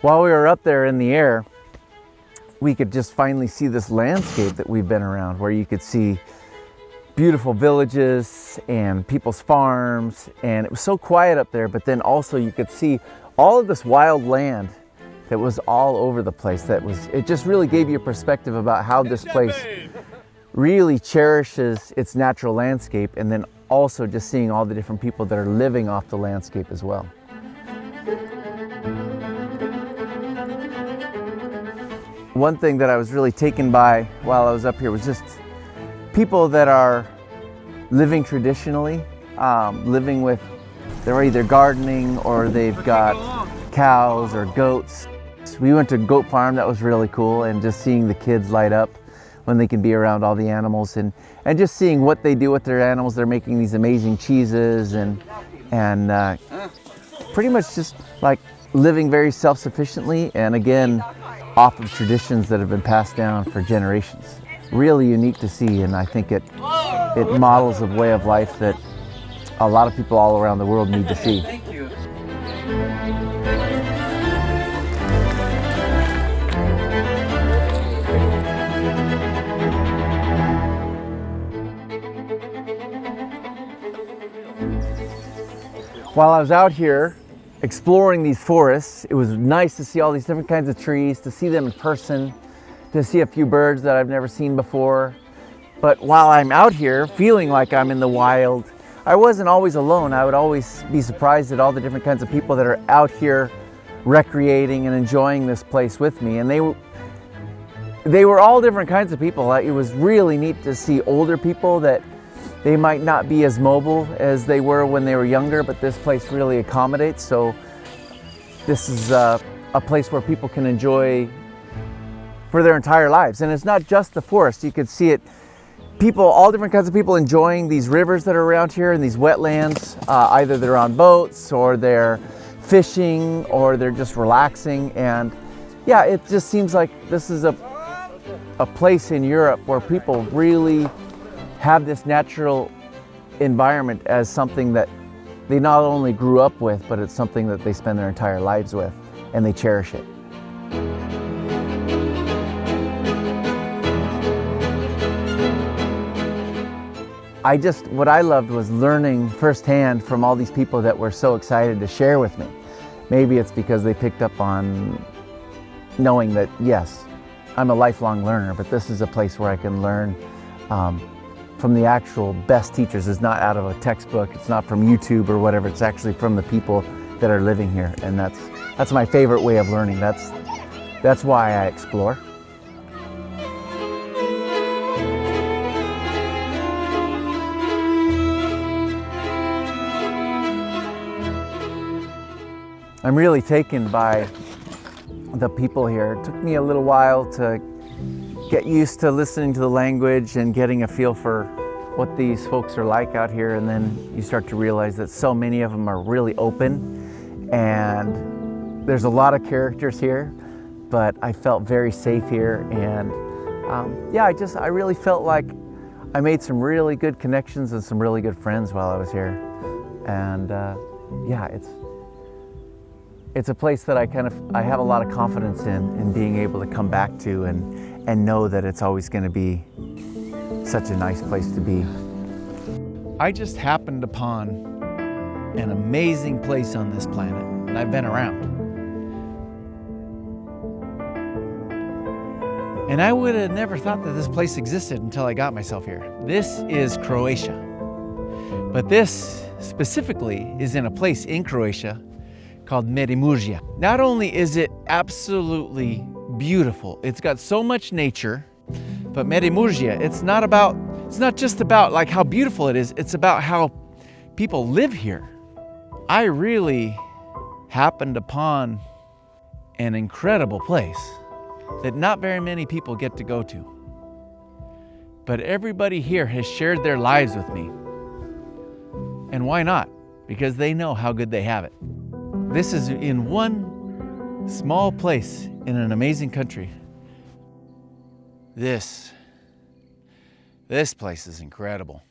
While we were up there in the air, we could just finally see this landscape that we've been around, where you could see beautiful villages and people's farms, and it was so quiet up there, but then also you could see all of this wild land that was all over the place. It just really gave you a perspective about how this place really cherishes its natural landscape, and then also just seeing all the different people that are living off the landscape as well. One thing that I was really taken by while I was up here was just people that are living traditionally, they're either gardening or they've got cows or goats. We went to a goat farm. That was really cool, and just seeing the kids light up when they can be around all the animals, and just seeing what they do with their animals. They're making these amazing cheeses and pretty much just like living very self-sufficiently, and again, off of traditions that have been passed down for generations. Really unique to see, and I think it models a way of life that a lot of people all around the world need to see. Thank you. While I was out here exploring these forests, it was nice to see all these different kinds of trees, to see them in person, to see a few birds that I've never seen before. But while I'm out here feeling like I'm in the wild, I wasn't always alone. I would always be surprised at all the different kinds of people that are out here recreating and enjoying this place with me. And they were all different kinds of people. It was really neat to see older people that they might not be as mobile as they were when they were younger, but this place really accommodates. So this is a place where people can enjoy for their entire lives. And it's not just the forest. You could see it, all different kinds of people enjoying these rivers that are around here and these wetlands. Either they're on boats or they're fishing or they're just relaxing. And yeah, it just seems like this is a place in Europe where people really have this natural environment as something that they not only grew up with, but it's something that they spend their entire lives with, and they cherish it. What I loved was learning firsthand from all these people that were so excited to share with me. Maybe it's because they picked up on knowing that, yes, I'm a lifelong learner, but this is a place where I can learn from the actual best teachers. It's not out of a textbook, it's not from YouTube or whatever, it's actually from the people that are living here. And that's my favorite way of learning. That's why I explore. I'm really taken by the people here. It took me a little while to get used to listening to the language and getting a feel for what these folks are like out here, and then you start to realize that so many of them are really open, and there's a lot of characters here, but I felt very safe here, and I really felt like I made some really good connections and some really good friends while I was here. And it's a place that I have a lot of confidence in being able to come back to and know that it's always going to be such a nice place to be. I just happened upon an amazing place on this planet, and I've been around. And I would have never thought that this place existed until I got myself here. This is Croatia. But this specifically is in a place in Croatia called Međimurje. Not only is it absolutely beautiful, it's got so much nature, but Međimurje, it's not just about like how beautiful it is, it's about how people live here. I really happened upon an incredible place that not very many people get to go to. But everybody here has shared their lives with me. And why not? Because they know how good they have it. This is in one small place in an amazing country. This place is incredible.